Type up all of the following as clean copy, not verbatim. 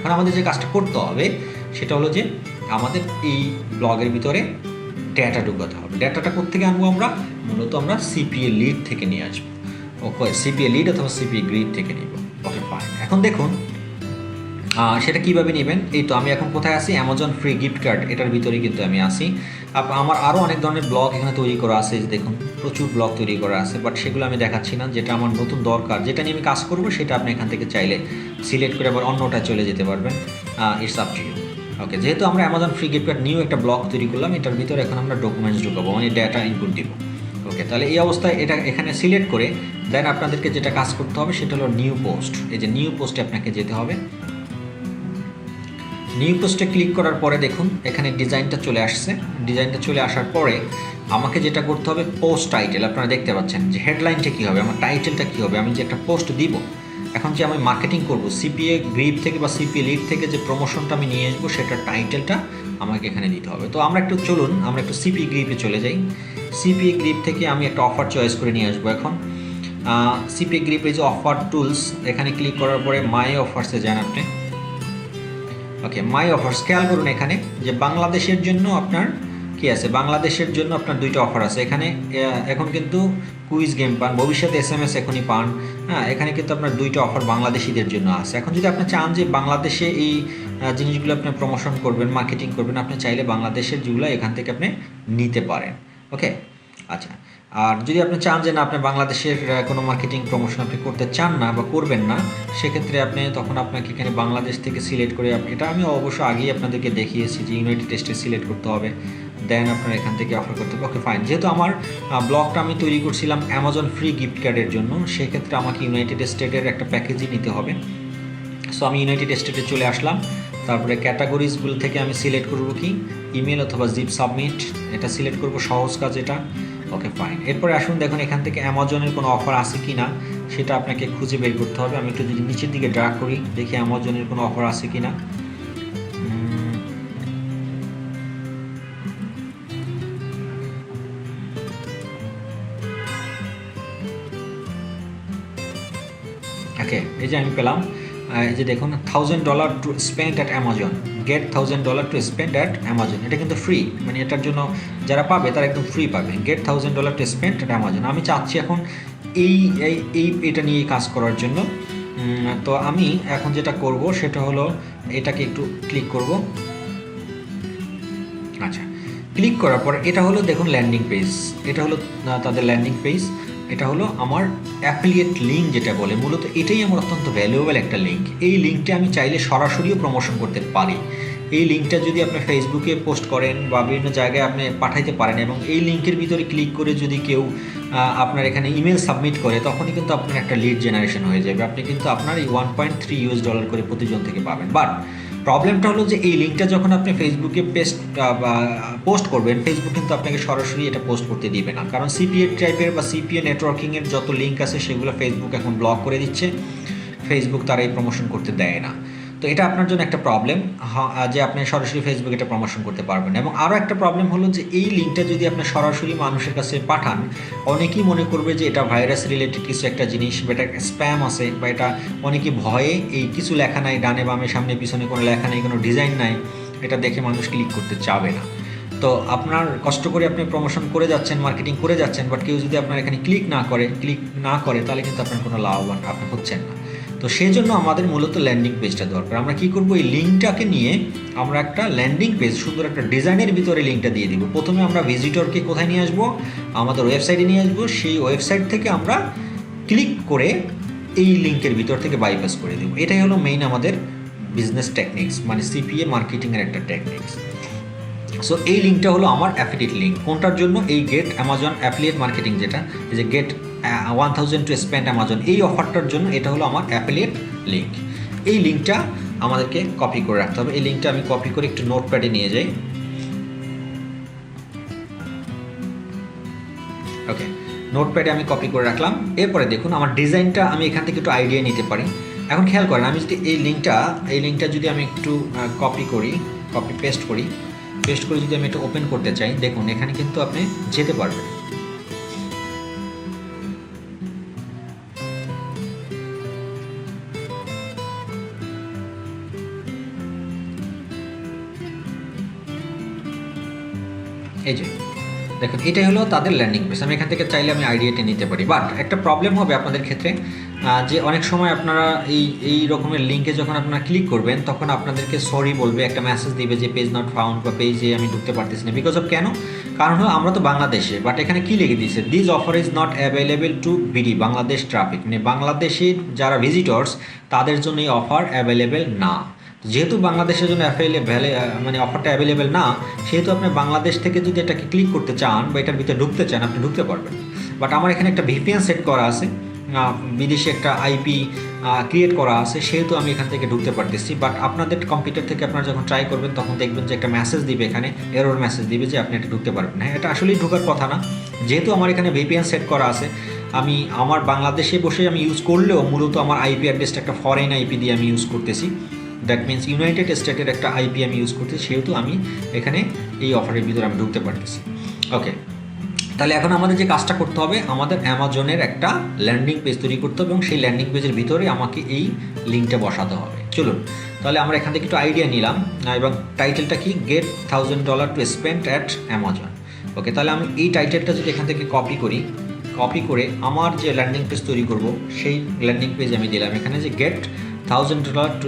এখন আমাদের যে কাজটা করতে হবে সেটা হলো যে আমাদের এই ব্লগের ভিতরে ডেটা ঢুকাতে হবে। ডেটাটা কোত্থেকে আনবো আমরা? মূলত আমরা সিপিএ লিড থেকে নিয়ে আসবো। ওকে, সিপিএ লিড অথবা সিপিএ গ্রিড থেকে নিব। Okay fine. এখন দেখুন সেটা কীভাবে নেবেন। এই তো আমি এখন কোথায় আসি? অ্যামাজন ফ্রি গিফট কার্ড, এটার ভিতরেই কিন্তু আমি আসি। আমার আরও অনেক ধরনের ব্লগ এখানে তৈরি করা আছে, দেখুন প্রচুর ব্লগ তৈরি করা আছে, বাট সেগুলো আমি দেখাচ্ছি না। যেটা আমার নতুন দরকার, যেটা নিয়ে আমি কাজ করবো, সেটা আপনি এখান থেকে চাইলে সিলেক্ট করে আবার অন্যটা চলে যেতে পারবেন। It's up to you. Okay, যেহেতু আমরা Amazon free gift card new একটা ব্লগ তৈরি করলাম, এটার ভিতরে এখন আমরা ডকুমেন্টস ঢুকাবো, মানে ডেটা ইনপুট দিব। ওকে, তাহলে এই অবস্থায় এটা এখানে সিলেক্ট করে দেন আপনাদেরকে যেটা কাজ করতে হবে সেটা হলো নিউ পোস্ট। এই যে নিউ পোস্টে আপনাকে যেতে হবে। নিউ পোস্টে ক্লিক করার পরে দেখুন এখানে ডিজাইনটা চলে আসছে। ডিজাইনটা চলে আসার পরে আমাকে যেটা করতে হবে, পোস্ট টাইটেল। আপনারা দেখতে পাচ্ছেন যে হেডলাইনটা কী হবে, আমার টাইটেলটা কী হবে। আমি যে একটা পোস্ট দিব, এখন যে আমি মার্কেটিং করব সিপিএ গ্রিপ থেকে বা সিপিএ লিড থেকে যে প্রমোশনটা আমি নিয়ে আসবো, সেটার টাইটেলটা আমাকে এখানে দিতে হবে। তো আমরা একটু চলুন, আমরা একটু সিপিএ গ্রিপে চলে যাই। সিপিএ গ্রিপ থেকে আমি একটা অফার চয়েস করে নিয়ে আসবো। এখন সিপিএ গ্রিপে যে অফার টুলস, এখানে ক্লিক করার পরে মাই অফার্সে যান আপনি। ওকে, মাই অফার্স খেয়াল করুন এখানে যে বাংলাদেশের জন্য আপনার কি আছে, বাংলাদেশের জন্য আপনার দুইটা অফার আছে এখানে। এখন কিন্তু কুইজ গেম পান, ভবিষ্যতে SMS এখনই পান। হ্যাঁ, এখানে কিন্তু আপনার দুইটা অফার বাংলাদেশিদের জন্য আছে। এখন যদি আপনি চান যে বাংলাদেশে এই জিনিসগুলো আপনি প্রমোশন করবেন, মার্কেটিং করবেন, আপনি চাইলে বাংলাদেশের যেগুলো এখান থেকে আপনি নিতে পারেন। ওকে, আচ্ছা। আর যদি আপনি চান যে না আপনি বাংলাদেশের কোনো মার্কেটিং প্রমোশন আপনি করতে চান না বা করবেন না, সেক্ষেত্রে আপনি তখন আপনাকে এখানে বাংলাদেশ থেকে সিলেক্ট করে, এটা আমি অবশ্য আগেই আপনাদেরকে দেখিয়েছি যে ইউনাইটেড স্টেটে সিলেক্ট করতে হবে, দেন আপনারা এখান থেকে অফার করতে হবে। Okay fine. যেহেতু আমার ব্লগটা আমি তৈরি করছিলাম অ্যামাজন ফ্রি গিফট কার্ডের জন্য, সেক্ষেত্রে আমাকে ইউনাইটেড স্টেটের একটা প্যাকেজই নিতে হবে। সো আমি ইউনাইটেড স্টেটে চলে আসলাম। তারপরে ক্যাটাগরিজগুলো থেকে আমি সিলেক্ট করব কি, ইমেল অথবা জিপ সাবমিট, এটা সিলেক্ট করব, সহজ কাজ এটা। Okay fine. এরপরে আসুন দেখুন এখান থেকে অ্যামাজনের কোনো অফার আছে কি না সেটা আপনাকে খুঁজে বের করতে হবে। আমি একটু যদি নিচের দিকে ড্র্যাগ করি, দেখি অ্যামাজনের কোনো অফার আছে কি না। ওকে, এই যে আমি পেলাম, এই যে দেখুন $1000 to spend at Amazon, get $1000 to spend at Amazon. এটা কিন্তু ফ্রি, মানে এটার জন্য যারা পাবে তারা একদম ফ্রি পাবে, get $1000 to spend at Amazon. আমি চাচ্ছি এখন এটা নিয়ে কাজ করার জন্য। তো আমি এখন যেটা করব সেটা হলো এটাকে একটু ক্লিক করব। আচ্ছা, ক্লিক করার পর এটা হলো দেখুন ল্যান্ডিং পেজ, এটা হলো তাদের ল্যান্ডিং পেজ। এটা হলো আমার অ্যাফিলিয়েট লিঙ্ক যেটা বলে, মূলত এটাই আমার অত্যন্ত ভ্যালুয়েবল একটা লিঙ্ক। এই লিঙ্কটা আমি চাইলে সরাসরিও প্রমোশন করতে পারি। এই লিঙ্কটা যদি আপনি ফেসবুকে পোস্ট করেন বা বিভিন্ন জায়গায় আপনি পাঠাইতে পারেন, এবং এই লিঙ্কের ভিতরে ক্লিক করে যদি কেউ আপনার এখানে ইমেল সাবমিট করে, তখনই কিন্তু আপনার একটা লিড জেনারেশন হয়ে যাবে। আপনি কিন্তু আপনার এই $1.3 করে প্রতিজন থেকে পাবেন। বাট প্রবলেমটা হলো যে এই লিঙ্কটা যখন আপনি ফেসবুকে পোস্ট করবেন, ফেসবুক কিন্তু আপনাকে সরাসরি এটা পোস্ট করতে দিবে না, কারণ সিপিএ টাইপের বা সিপিএ নেটওয়ার্কিংয়ের যত লিঙ্ক আছে সেগুলো ফেসবুক এখন ব্লক করে দিচ্ছে। ফেসবুক তারা এই প্রমোশন করতে দেয় না। তো এটা আপনার জন্য একটা প্রবলেম, যে আপনি সরাসরি ফেসবুকে এটা প্রমোশন করতে পারবেন না। এবং আরও একটা প্রবলেম হলো যে এই লিঙ্কটা যদি আপনি সরাসরি মানুষের কাছে পাঠান, অনেকেই মনে করবে যে এটা ভাইরাস রিলেটেড কিছু একটা জিনিস, বা এটা স্প্যাম আছে, বা এটা অনেকে ভয়ে এই কিছু লেখা নাই, ডানে বামে সামনে পিছনে কোনো লেখা নেই, কোনো ডিজাইন নাই, এটা দেখে মানুষ ক্লিক করতে চাবে না। তো আপনার কষ্ট করে আপনি প্রমোশন করে যাচ্ছেন, মার্কেটিং করে যাচ্ছেন, বাট কেউ যদি আপনার এখানে ক্লিক না করে তাহলে কিন্তু আপনার কোনো লাভবান আপনি হচ্ছেন না। তো সেই জন্য আমাদের মূলত ল্যান্ডিং পেজটা দরকার। আমরা কি করব, এই লিঙ্কটাকে নিয়ে আমরা একটা ল্যান্ডিং পেজ, সুন্দর একটা ডিজাইনের ভিতরে লিঙ্কটা দিয়ে দিব। প্রথমে আমরা ভিজিটরকে কোথায় নিয়ে আসবো, আমাদের ওয়েবসাইটে নিয়ে আসবো। সেই ওয়েবসাইট থেকে আমরা ক্লিক করে এই লিঙ্কের ভিতর থেকে বাইপাস করে দেবো। এটাই হলো মেইন আমাদের বিজনেস টেকনিক্স, মানে সিপিএ মার্কেটিংয়ের একটা টেকনিক্স। সো এই লিঙ্কটা হলো আমার অ্যাফিলিয়েট লিঙ্ক। কোনটার জন্য? এই গেট অ্যামাজন অ্যাফিলিয়েট মার্কেটিং, যেটা এই যে গেট 1000 টু স্পেন্ড অ্যামাজন, এই অফারটার জন্য এটা হলো আমার অ্যাফিলিয়েট লিঙ্ক। এই লিঙ্কটা আমাদেরকে কপি করে রাখতে হবে। এই লিঙ্কটা আমি কপি করে একটু নোটপ্যাডে নিয়ে যাই। ওকে, নোটপ্যাডে আমি কপি করে রাখলাম। এরপরে দেখুন আমার ডিজাইনটা আমি এখান থেকে একটু আইডিয়া নিতে পারি। এখন খেয়াল করেন, আমি যদি এই লিঙ্কটা যদি আমি একটু পেস্ট করি যদি আমি এটা ওপেন করতে চাই, দেখুন এখানে কিন্তু আপনি যেতে পারবেন। এই যে দেখুন এটাই হলো তাদের ল্যান্ডিং পেজ। আমি এখান থেকে চাইলে আমি আইডিয়াটা নিতে পারি, বাট একটা প্রবলেম হবে আপনাদের ক্ষেত্রে যে অনেক সময় আপনারা এই রকমের লিঙ্কে যখন আপনারা ক্লিক করবেন তখন আপনাদেরকে সরি বলবে, একটা মেসেজ দিবে যে পেজ নট ফাউন্ড বা পেজে আমি ঢুকতে পারতেছি না। বিকজ অফ কেন? কারণ হলো আমরা তো বাংলাদেশে, বাট এখানে কি লিখে দিয়েছে, this offer is not available to BD Bangladesh traffic, মানে বাংলাদেশের যারা ভিজিটর্স তাদের জন্য এই অফার অ্যাভেলেবেল না। যেহেতু বাংলাদেশের জন্য মানে অফারটা অ্যাভেলেবেল না, সেহেতু আপনি বাংলাদেশ থেকে যদি এটাকে ক্লিক করতে চান বা এটার ভিতরে ঢুকতে চান আপনি ঢুকতে পারবেন। বাট আমার এখানে একটা ভিপিএন সেট করা আছে, বিদেশে একটা আইপি ক্রিয়েট করা আছে, সেহেতু আমি এখান থেকে ঢুকতে পারতেছি। বাট আপনাদের কম্পিউটার থেকে আপনারা যখন ট্রাই করবেন তখন দেখবেন যে একটা মেসেজ দিবে, এখানে এরর মেসেজ দিবে যে আপনি এটা ঢুকতে পারবেন। হ্যাঁ, এটা আসলেই ঢোকার কথা না। যেহেতু আমার এখানে ভিপিএন সেট করা আছে, আমি আমার বাংলাদেশে বসে আমি ইউজ করলেও মূলত আমার আইপি অ্যাড্রেসটা একটা ফরেন আইপি দিয়ে আমি ইউজ করতেছি। দ্যাট মিনস ইউনাইটেড স্টেটের একটা আইপি আমি ইউজ করতেছি, সেহেতু আমি এখানে এই অফারের ভিতরে আমি ঢুকতে পারতেছি। ওকে, তাহলে এখন আমাদের যে কাজটা করতে হবে, আমাদের অ্যামাজনের একটা ল্যান্ডিং পেজ তৈরি করতে হবে এবং সেই ল্যান্ডিং পেজের ভিতরে আমাকে এই লিঙ্কটা বসাতে হবে। চলুন তাহলে আমরা এখান থেকে একটু আইডিয়া নিলাম এবং টাইটেলটা কি, get $1000 to spend at Amazon. Okay, তাহলে আমি এই টাইটেলটা যদি এখান থেকে কপি করে আমার যে ল্যান্ডিং পেজ তৈরি করব সেই ল্যান্ডিং পেজ আমি দিলাম এখানে যে গেট $1000 টু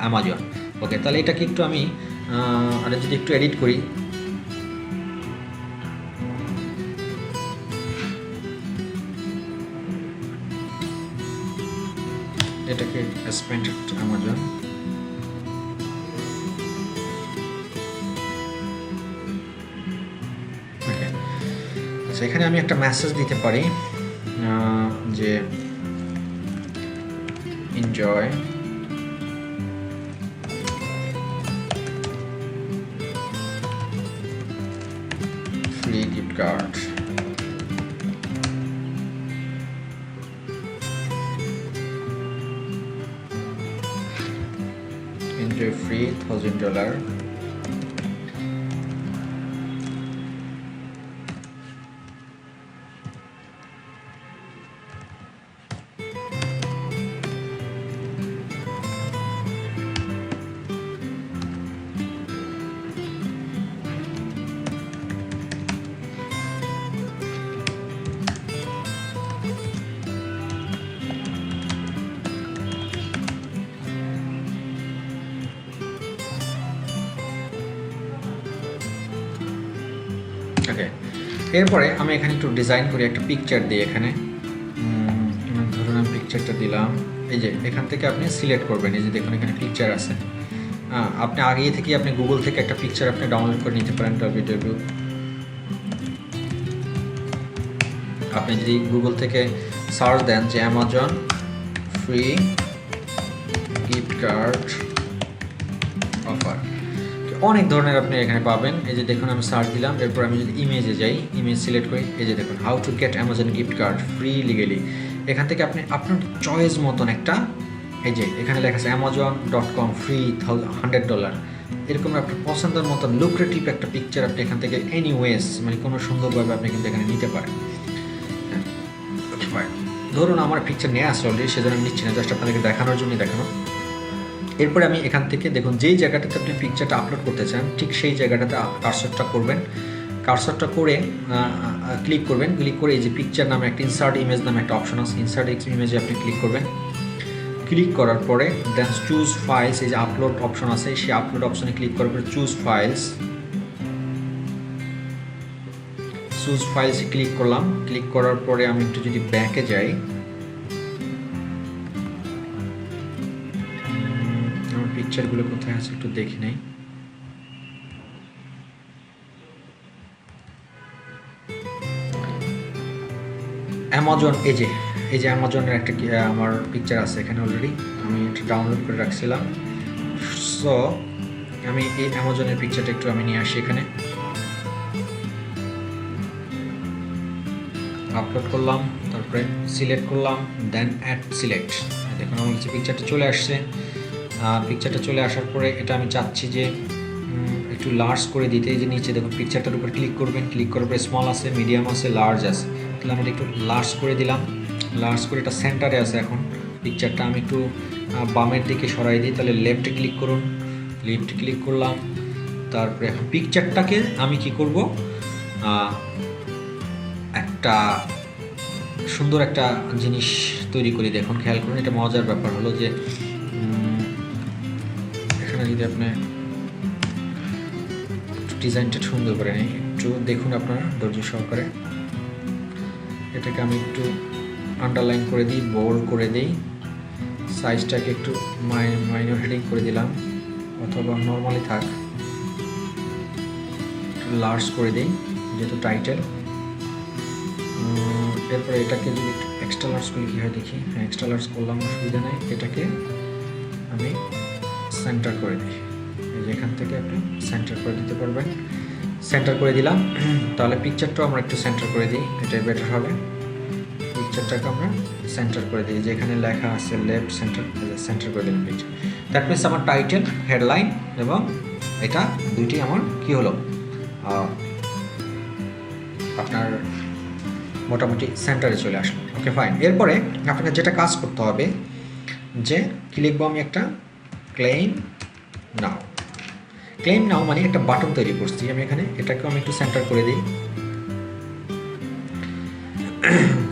অ্যামাজন। ওকে, তাহলে এটাকে একটু আমি আর যদি একটু এডিট করি, এটাকে স্পেন্ড অ্যাট অ্যামাজন। ওকে, আচ্ছা এখানে আমি একটা মেসেজ দিতে পারি যে enjoy free gift card. Enjoy free $1000. ওকে, এরপরে আমি এখানে একটু ডিজাইন করি, একটা পিকচার দিই এখানে। ধরুন আমি পিকচারটা দিলাম, এই যে এখান থেকে আপনি সিলেক্ট করবেন, এই যে দেখুন এখানে পিকচার আছে। আপনি আগে থেকে আপনি গুগল থেকে একটা পিকচার আপনি ডাউনলোড করে নিতে পারেন। আপনি যদি গুগল থেকে সার্চ দেন যে Amazon free gift card offer, অনেক ধরনের আপনি এখানে পাবেন। এই যে দেখুন আমি সার্চ দিলাম, এরপর আমি যদি ইমেজে যাই, ইমেজ সিলেক্ট করি, এই যে দেখুন how to get Amazon gift card free legally. এখান থেকে আপনি আপনার চয়েস মতন একটা, এই যে এখানে লেখা আছে amazon.com ফ্রি $100, এরকম আপনার পছন্দের মতন লুক্রেটিভ একটা পিকচার আপনি এখান থেকে এনিওয়েজ মানে কোনো সুন্দরভাবে আপনি কিন্তু এখানে নিতে পারেন। ধরুন আমার পিকচার নিয়ে আসছে অলরেডি, সেজন্য আমি নিচ্ছি না, জাস্ট আপনাদেরকে দেখানোর জন্যই দেখানো। এরপরে আমি এখান থেকে দেখুন যেই জায়গাটাতে আপনি পিকচারটা আপলোড করতে চান ঠিক সেই জায়গাটাতে কার্সরটা করবেন। কার্সরটা করে ক্লিক করবেন, ক্লিক করে এই যে পিকচার নামে একটা ইনসার্ট ইমেজ নামে একটা অপশন আছে, ইনসার্ট ইমেজে আপনি ক্লিক করবেন। ক্লিক করার পরে দেন চুজ ফাইলস, এই যে আপলোড অপশন আছে সেই আপলোড অপশনে ক্লিক করার পরে চুজ ফাইলসে ক্লিক করলাম। ক্লিক করার পরে আমি একটু যদি ব্যাকে যাই, আমার পিকচারগুলো কোথায় আছে একটু দেখি নেই। অ্যামাজন, এই যে অ্যামাজনের একটা আমার পিকচার আছে এখানে অলরেডি, আমি এটা ডাউনলোড করে রাখছিলাম। সো আমি এই অ্যামাজনের পিকচারটা একটু আমি নিয়ে আসি এখানে, আপলোড করলাম, তারপরে সিলেক্ট করলাম, দেন অ্যাড সিলেক্ট। দেখুন আমার কাছে পিকচারটা চলে আসছে। পিকচারটা চলে আসার পরে এটা আমি চাচ্ছি যে একটু লার্জ করে দিতে। এই যে নিচে দেখুন পিকচারটার উপর ক্লিক করবেন, ক্লিক করার পরে স্মল আছে, মিডিয়াম আছে, লার্জ আছে। তাহলে আমি একটু লার্জ করে দিলাম। লার্জ করে এটা সেন্টারে আছে এখন পিকচারটা, আমি একটু বামের দিকে সরাই দিই। তাহলে লেফটে ক্লিক করুন, লেফটে ক্লিক করলাম, তারপরে এখন পিকচারটাকে আমি কি করব, একটা সুন্দর একটা জিনিস তৈরি করি। দেখুন খেয়াল করুন, এটা মজার ব্যাপার হলো যে এখানে যদি আপনি ডিজাইনটা সুন্দর করে নিই, একটু দেখুন আপনারা ধৈর্য সহকারে। এটাকে আমি একটু আন্ডারলাইন করে দিই, বোল্ড করে দিই, সাইজটাকে একটু মাইনর হেডিং করে দিলাম, অথবা নর্মালি থাক, লার্জ করে দিই যেহেতু টাইটেল। এরপরে এটাকে যদি একটু এক্সট্রা লার্জ করলে কী হয় দেখি। হ্যাঁ, এক্সট্রা লার্জ করলাম, অসুবিধা নেই। এটাকে আমি সেন্টার করে দিই, এই যে এখান থেকে আপনি সেন্টার করে দিতে পারবেন। সেন্টার করে দিলাম, তাহলে পিকচারটাও আমরা একটু সেন্টার করে দিই, এটাই বেটার হবে। পিকচারটাকে আমরা সেন্টার করে দিই, যেখানে লেখা আছে লেফট সেন্টার, সেন্টার করে দিলাম পিকচার। দ্যাট মিনস আমার টাইটেল, হেডলাইন এবং এটা দুইটি আমার কি হলো, আপনার মোটামুটি সেন্টারে চলে আসলো। ওকে, ফাইন। এরপরে আপনাকে যেটা কাজ করতে হবে যে কি লিখবো, আমি একটা ক্লেম নাও। ক্লেম নাও মানে একটা বাটন তৈরি করছি আমি এখানে, এটাকেও আমি একটু সেন্টার করে দিই।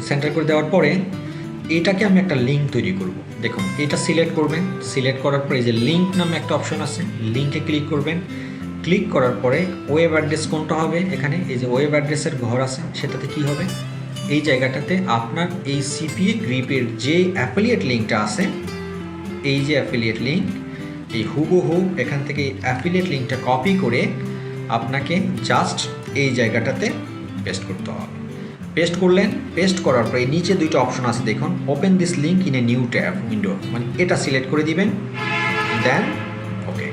সেন্টার করে দেওয়ার পরে এটাকে আমি একটা লিঙ্ক তৈরি করব। দেখুন, এটা সিলেক্ট করবেন, সিলেক্ট করার পরে এই যে লিঙ্ক নামে একটা অপশন আছে, লিঙ্কে ক্লিক করবেন। ক্লিক করার পরে ওয়েব অ্যাড্রেস কোনটা হবে, এখানে এই যে ওয়েব অ্যাড্রেসের ঘর আছে, সেটাতে কি হবে, এই জায়গাটাতে আপনার এই সিপিএ গ্রিপের যে অ্যাফিলিয়েট লিঙ্কটা আছে, এই যে অ্যাফিলিয়েট লিঙ্ক, এই হুবহু এখান থেকে অ্যাফিলিয়েট লিঙ্কটা কপি করে আপনাকে জাস্ট এই জায়গাটাতে পেস্ট করতে হবে। পেস্ট করলেন, পেস্ট করার পরে নিচে দুইটা অপশন আছে দেখুন, open this link in a new tab window, মানে এটা সিলেক্ট করে দিবেন, দেন ওকে,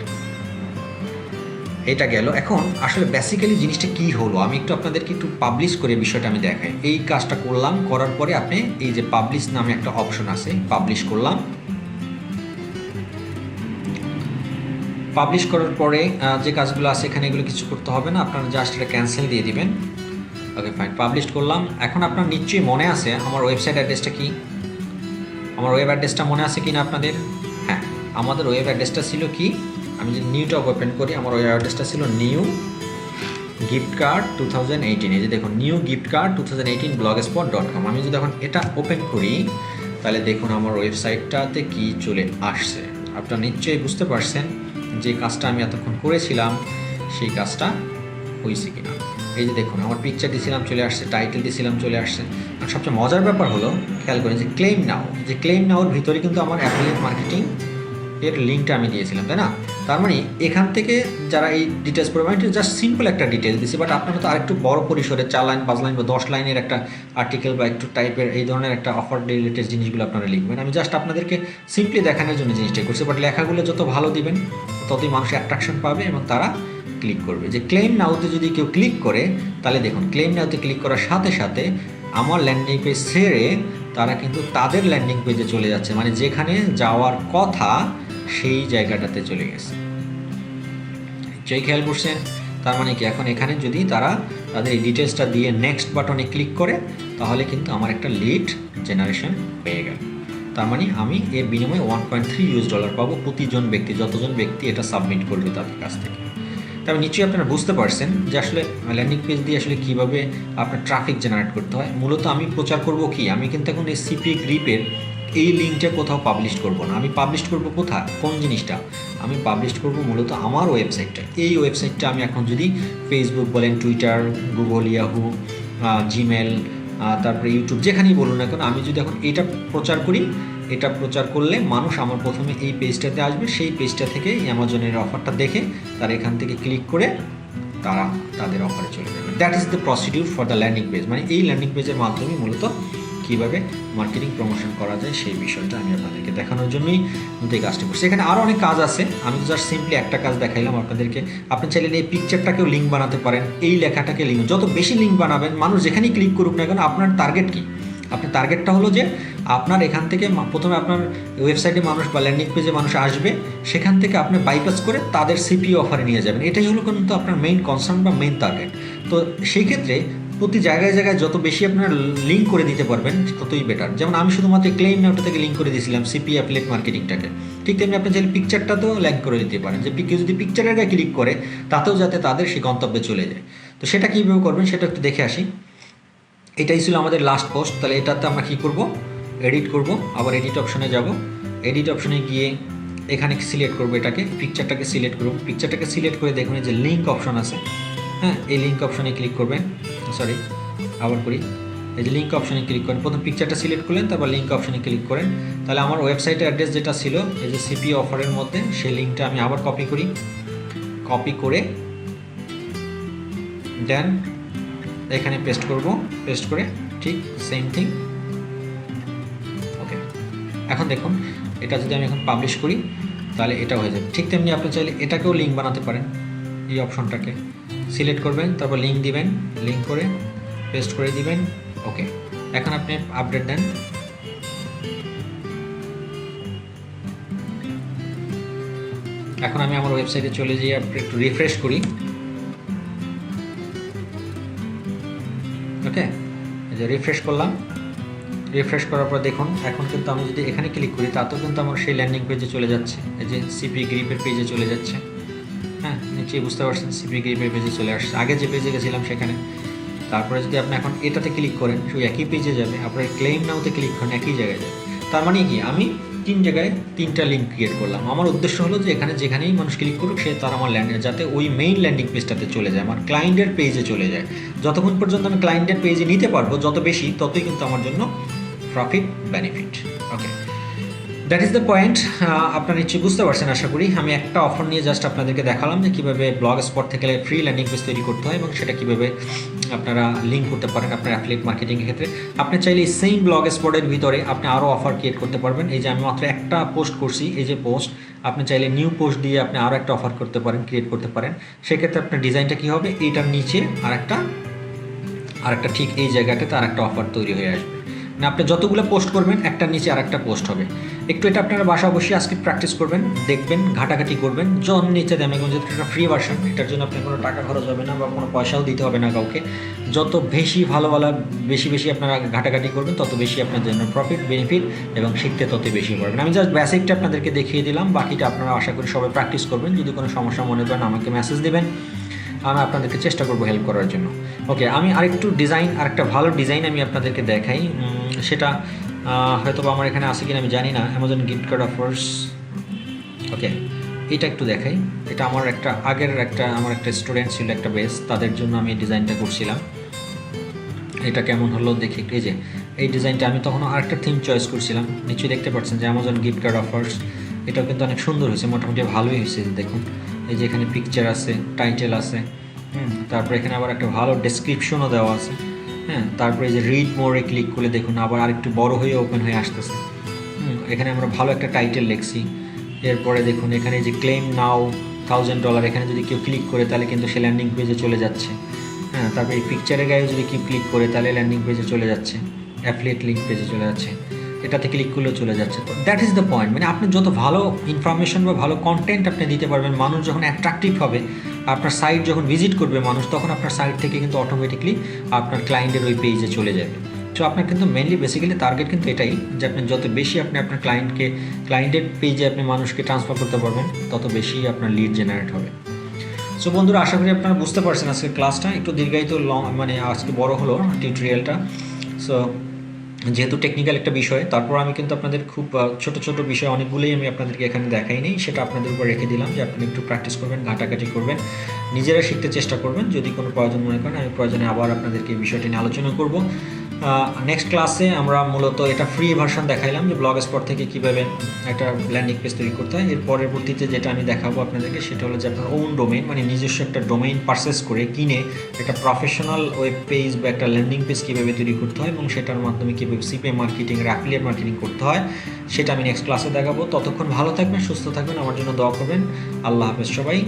এটা গেল। এখন আসলে বেসিক্যালি জিনিসটা কি হলো, আমি একটু আপনাদেরকে একটু পাবলিশ করে বিষয়টা আমি দেখাই। এই কাজটা করলাম, করার পরে আপনি এই যে পাবলিশ নামে একটা অপশন আছে, পাবলিশ করলাম। পাবলিশ করার পরে যে কাজগুলো আছে এখানে, এগুলো কিছু করতে হবে না, আপনারা জাস্ট এটা ক্যান্সেল দিয়ে দিবেন। ওকে, ফাইন, পাবলিশ করলাম। এখন আপনার নিশ্চয়ই মনে আছে আমার ওয়েবসাইট অ্যাড্রেসটা কি, আমার ওয়েব অ্যাড্রেসটা মনে আছে কি না আপনাদের? হ্যাঁ, আমাদের ওয়েব অ্যাড্রেসটা ছিল কি, আমি যদি নিউটা ওপেন করি, আমার ওয়েব অ্যাড্রেসটা ছিল নিউ গিফট কার্ড 2018, এই যে দেখুন নিউ গিফট কার্ড 2018 blogspot.com। আমি যদি এখন এটা ওপেন করি, তাহলে দেখুন আমার ওয়েবসাইটটাতে কি চলে আসছে। আপনারা নিশ্চয়ই বুঝতে পারছেন যে কাজটা আমি এতক্ষণ করেছিলাম সেই কাজটা হয়েছে কিনা। এই যে দেখুন আমার পিকচার দিয়েছিলাম চলে আসছে, টাইটেল দিয়েছিলাম চলে আসছে। আর সবচেয়ে মজার ব্যাপার হলো, খেয়াল করেন যে ক্লেম নাও, যে ক্লেম নাওর ভিতরে কিন্তু আমার অ্যাফিলিয়েট মার্কেটিং এর লিঙ্কটা আমি দিয়েছিলাম, তাই না? তার মানে এখান থেকে যারা এই ডিটেলস প্রোভাইড, জাস্ট সিম্পল একটা ডিটেলস দিচ্ছি, বাট আপনারা তো আরেকটু বড় পরিসরে 4 লাইন 5 লাইন বা 10 লাইনের একটা আর্টিকেল বা একটু টাইপের এই ধরনের একটা অফার রিলেটেড জিনিসগুলো আপনারা লিখবেন। আমি জাস্ট আপনাদেরকে সিম্পলি দেখানোর জন্য জিনিসটা করছি, বাট লেখাগুলো যত ভালো দিবেন ততই মানুষ অ্যাট্রাকশন পাবে এবং তারা ক্লিক করবে। যে ক্লেম নাওতে যদি কেউ ক্লিক করে, তাহলে দেখুন ক্লেম নাওতে ক্লিক করার সাথে সাথে আমার ল্যান্ডিং পেজ ছেড়ে তারা কিন্তু তাদের ল্যান্ডিং পেজে চলে যাচ্ছে, মানে যেখানে যাওয়ার কথা সেই জায়গাটাতে চলে গেছে। যেই খেয়াল করছেন, তার মানে কি এখন এখানে যদি তারা তাদের এই ডিটেলসটা দিয়ে নেক্সট বাটনে ক্লিক করে, তাহলে কিন্তু আমার একটা লিড জেনারেশন হয়ে গেল। তার মানে আমি এর বিনিময়ে $1.3 পাবো প্রতিজন ব্যক্তি, যতজন ব্যক্তি এটা সাবমিট করবে তাদের কাছ থেকে। তবে নিশ্চয়ই আপনারা বুঝতে পারছেন যে আসলে ল্যান্ডিং পেজ দিয়ে আসলে কীভাবে আপনার ট্রাফিক জেনারেট করতে হয়। মূলত আমি প্রচার করব কি, আমি কিন্তু এখন এই সিপিএ গ্রিপের এই লিঙ্কটা কোথাও পাবলিশ করব না। আমি পাবলিশ করব কোথায়, কোন জিনিসটা আমি পাবলিশ করব মূলত আমার ওয়েবসাইটটা। এই ওয়েবসাইটটা আমি এখন যদি ফেসবুক বলেন, টুইটার, গুগল, ইয়াহু, জিমেল, তারপরে ইউটিউব, যেখানেই বলুন না কেন, আমি যদি এখন এটা প্রচার করি, এটা প্রচার করলে মানুষ আমার প্রথমে এই পেজটাতে আসবে, সেই পেজটা থেকে অ্যামাজনের অফারটা দেখে তারা এখান থেকে ক্লিক করে তারা তাদের অফারে চলে যাবে। That is the procedure for the landing page. মানে এই ল্যান্ডিং পেজের মাধ্যমে মূলত কীভাবে মার্কেটিং প্রমোশন করা যায় সেই বিষয়টা আমি আপনাদেরকে দেখানোর জন্যই এই কাজটি করছি। এখানে আরও অনেক কাজ আছে, আমি তো জাস্ট সিম্পলি একটা কাজ দেখাইলাম আপনাদেরকে। আপনি চাইলে এই পিকচারটাকেও লিঙ্ক বানাতে পারেন, এই লেখাটাকে লিঙ্ক, যত বেশি লিঙ্ক বানাবেন মানুষ যেখানেই ক্লিক করুক না কেন, আপনার টার্গেট কী? আপনার টার্গেটটা হলো যে আপনার এখান থেকে প্রথমে আপনার ওয়েবসাইটে মানুষ বা ল্যান্ডিং পেজে মানুষ আসবে, সেখান থেকে আপনি বাইপাস করে তাদের সিপিও অফারে নিয়ে যাবেন। এটাই হলো কিন্তু আপনার মেইন কনসার্ন বা মেইন টার্গেট। তো সেই ক্ষেত্রে প্রতি জায়গায় জায়গায় যত বেশি আপনার লিঙ্ক করে দিতে পারবেন ততই বেটার। যেমন আমি শুধুমাত্র ক্লেম নাওটা থেকে লিঙ্ক করে দিয়েছিলাম সিপি অ্যাফিলিয়েট মার্কেটিংটাকে, ঠিক তেমনি আপনি চাইলে পিকচারটাতেও লিঙ্ক করে দিতে পারেন, যে কেউ যদি পিকচারের গায়ে ক্লিক করে তাতেও যাতে তাদের সেই গন্তব্যে চলে যায়। তো সেটা কীভাবে করবেন সেটা একটু দেখে আসি। এটাই ছিল আমাদের লাস্ট পোস্ট। তাহলে এটাতে আমরা কী করব, এডিট করব, আবার এডিট অপশনে যাব, এডিট অপশনে গিয়ে এখানে সিলেক্ট করব, এটাকে পিকচারটাকে সিলেক্ট করব, পিকচারটাকে সিলেক্ট করে দেখুন যে লিঙ্ক অপশন আছে, হ্যাঁ এই লিঙ্ক অপশনে ক্লিক করবেন, সরি আবার করি, এই যে লিঙ্ক অপশনে ক্লিক করেন, প্রথম পিকচারটা সিলেক্ট করলেন তারপর লিঙ্ক অপশনে ক্লিক করেন। তাহলে আমার ওয়েবসাইটের অ্যাড্রেস যেটা ছিল এই যে সিপি অফারের মধ্যে, সেই লিঙ্কটা আমি আবার কপি করি, কপি করে দেন এখানে পেস্ট করব, পেস্ট করে ঠিক সেম থিং। ওকে, এখন দেখুন এটা যদি আমি এখন পাবলিশ করি তাহলে এটা হয়ে যাবে। ঠিক তেমনি আপনি চাইলে এটাকেও লিঙ্ক বানাতে পারেন, এই অপশনটাকে সিলেক্ট করবেন তারপর লিঙ্ক দিবেন, লিঙ্ক করে পেস্ট করে দিবেন। ওকে, এখন আপনি আপডেট দেন, এখন আমি আমার ওয়েবসাইটে চলে যাই, একটু রিফ্রেশ করি। ওকে, এই যে রিফ্রেশ করলাম, রিফ্রেশ করার পর দেখুন এখন কিন্তু আমি যদি এখানে ক্লিক করি তাতেও কিন্তু আমার সেই ল্যান্ডিং পেজে চলে যাচ্ছে, এই যে সিপি গ্রিপের পেজে চলে যাচ্ছে। হ্যাঁ নিশ্চয়ই বুঝতে পারছেন সিপি গ্রিপের পেজে চলে আসছে, আগে যে পেজে গেছিলাম সেখানে। তারপরে যদি আপনি এখন এটাতে ক্লিক করেন সেই একই পেজে যাবে, আপনার ক্লেম নাওতে ক্লিক করেন একই জায়গায় যাবে। তার মানে কি, আমি 3 জায়গায় 3টা লিঙ্ক ক্রিয়েট করলাম। আমার উদ্দেশ্য হলো যে এখানে যেখানেই মানুষ ক্লিক করুক সে তার আমার যাতে ওই মেইন ল্যান্ডিং পেজটাতে চলে যায়, আমার ক্লায়েন্টের পেজে চলে যায়। যতক্ষণ পর্যন্ত আমি ক্লায়েন্টের পেজে নিতে পারবো যত বেশি, ততই কিন্তু আমার জন্য profit benefit. Okay, that is the point. আপনারা নিশ্চয়ই বুঝতে পারছেন আশা করি। আমি একটা অফার নিয়ে জাস্ট আপনাদেরকে দেখালাম যে কীভাবে ব্লগ স্পট থেকে ফ্রি ল্যান্ডিং পেজ তৈরি করতে হয় এবং সেটা কীভাবে আপনারা লিঙ্ক করতে পারেন আপনার অ্যাফিলিয়েট মার্কেটিংয়ের ক্ষেত্রে। আপনি চাইলে এই সেম ব্লগ স্পটের ভিতরে আপনি আরও অফার ক্রিয়েট করতে পারবেন। এই যে আমি মাত্র একটা পোস্ট করছি, এই যে পোস্ট, আপনি চাইলে নিউ পোস্ট দিয়ে আপনি আরও একটা অফার করতে পারেন, ক্রিয়েট করতে পারেন। সেক্ষেত্রে আপনার ডিজাইনটা কী হবে, এইটার নিচে আরেকটা ঠিক এই জায়গাটাতে আরেকটা অফার তৈরি হয়ে আসবে। না আপনি যতগুলো পোস্ট করবেন একটার নিচে আরেকটা পোস্ট হবে। একটু এটা আপনারা বাসা অবশ্যই আজকে প্র্যাকটিস করবেন, দেখবেন, ঘাটাঘাটি করবেন। জন নিচে দেন, এখন যেহেতু একটা ফ্রি ভার্সন, এটার জন্য আপনার কোনো টাকা খরচ হবে না বা কোনো পয়সাও দিতে হবে না কাউকে। যত বেশি ভালো বেশি আপনারা ঘাটাঘাটি করবেন তত বেশি আপনার জন্য প্রফিট বেনিফিট এবং শিখতে তত বেশি পারবেন। আমি জাস্ট বেসিকটা আপনাদেরকে দেখিয়ে দিলাম, বাকিটা আপনারা আশা করি সবাই প্র্যাকটিস করবেন। যদি কোনো সমস্যা মনে করেন আমাকে মেসেজ দেবেন, আমি আপনাদেরকে চেষ্টা করবো হেল্প করার জন্য। ওকে, আমি আরেকটু ডিজাইন, আরেকটা ভালো ডিজাইন আমি আপনাদেরকে দেখাই। সেটা হয়তো বা আমার এখানে আছে কিনা আমি জানি না। অ্যামাজন গিফট কার্ড অফার্স, ওকে এটা একটু দেখাই। এটা আমার একটা স্টুডেন্ট ছিল, একটা বেস, তাদের জন্য আমি এই ডিজাইনটা করছিলাম। এটা কেমন হলো দেখি। এই যে এই ডিজাইনটা আমি তখন আরেকটা থিম চয়েস করছিলাম, নিশ্চয়ই দেখতে পাচ্ছেন যে অ্যামাজন গিফট কার্ড অফার্স। এটাও কিন্তু অনেক সুন্দর হয়েছে, মোটামুটি ভালোই হয়েছে। দেখুন এই যে এখানে পিকচার আছে, টাইটেল আছে, তারপরে এখানে আবার একটা ভালো ডেসক্রিপশনও দেওয়া আছে। হ্যাঁ, তারপরে এই যে রিড মোরে ক্লিক করলে দেখুন আবার আরেকটু বড় হয়ে ওপেন হয়ে আসতেছে। এখানে আমরা ভালো একটা টাইটেল লিখছি। এরপরে দেখুন এখানে যে ক্লেম নাও $1000, এখানে যদি কেউ ক্লিক করে তাহলে কিন্তু সে ল্যান্ডিং পেজে চলে যাচ্ছে। হ্যাঁ, তারপরে এই পিকচারের গায়ে যদি কেউ ক্লিক করে তাহলে ল্যান্ডিং পেজে চলে যাচ্ছে, অ্যাফিলিয়েট লিঙ্ক পেজে চলে যাচ্ছে, এটাতে ক্লিক করলেও চলে যাচ্ছে। তো দ্যাট ইজ দ্য পয়েন্ট, মানে আপনি যত ভালো ইনফরমেশন বা ভালো কন্টেন্ট আপনি দিতে পারবেন, মানুষ যখন অ্যাট্রাকটিভ হবে, আপনার সাইট যখন ভিজিট করবে মানুষ, তখন আপনার সাইট থেকে কিন্তু অটোমেটিকলি আপনার ক্লায়েন্টের ওই পেজে চলে যাবে। সো আপনার কিন্তু মেনলি বেসিক্যালি টার্গেট কিন্তু এটাই, যে আপনি যত বেশি আপনি আপনার ক্লায়েন্টের পেজে আপনি মানুষকে ট্রান্সফার করতে পারবেন তত বেশি আপনার লিড জেনারেট হবে। সো বন্ধুরা, আশা করি আপনারা বুঝতে পারছেন আজকের ক্লাসটা একটু দীর্ঘায়িত, মানে আজকে বড় হলো টিউটোরিয়ালটা। সো যেহেতু টেকনিক্যাল একটা বিষয়, তারপর আমি কিন্তু আপনাদের খুব ছোট ছোট বিষয় অনেকগুলোই আমি আপনাদেরকে এখানে দেখাই নেই, সেটা আপনাদের উপর রেখে দিলাম যে আপনি একটু প্র্যাকটিস করবেন, ঘাটাঘাটি করবেন, নিজেরা শিখতে চেষ্টা করবেন। যদি কোনো প্রয়োজন মনে করেন আমি প্রয়োজনে আবার আপনাদেরকে এই বিষয়টি নিয়ে আলোচনা করব। নেক্সট ক্লাসে আমরা মূলত এটা ফ্রি ভার্সন দেখাইলাম যে ব্লগ স্পট থেকে কীভাবে একটা ল্যান্ডিং পেজ তৈরি করতে হয়। এর পরবর্তীতে যেটা আমি দেখাবো আপনাদেরকে সেটা হলো যে আপনার ওন ডোমেইন, মানে নিজস্ব একটা ডোমেইন পারচেস করে কিনে একটা প্রফেশনাল ওয়েব পেজ বা একটা ল্যান্ডিং পেজ কীভাবে তৈরি করতে হয় এবং সেটার মাধ্যমে কীভাবে সিপি মার্কেটিং, অ্যাফিলিয়েট মার্কেটিং করতে হয় সেটা আমি নেক্সট ক্লাসে দেখাবো। ততক্ষণ ভালো থাকবেন, সুস্থ থাকবেন, আমার জন্য দোয়া করবেন। আল্লাহ হাফেজ সবাই।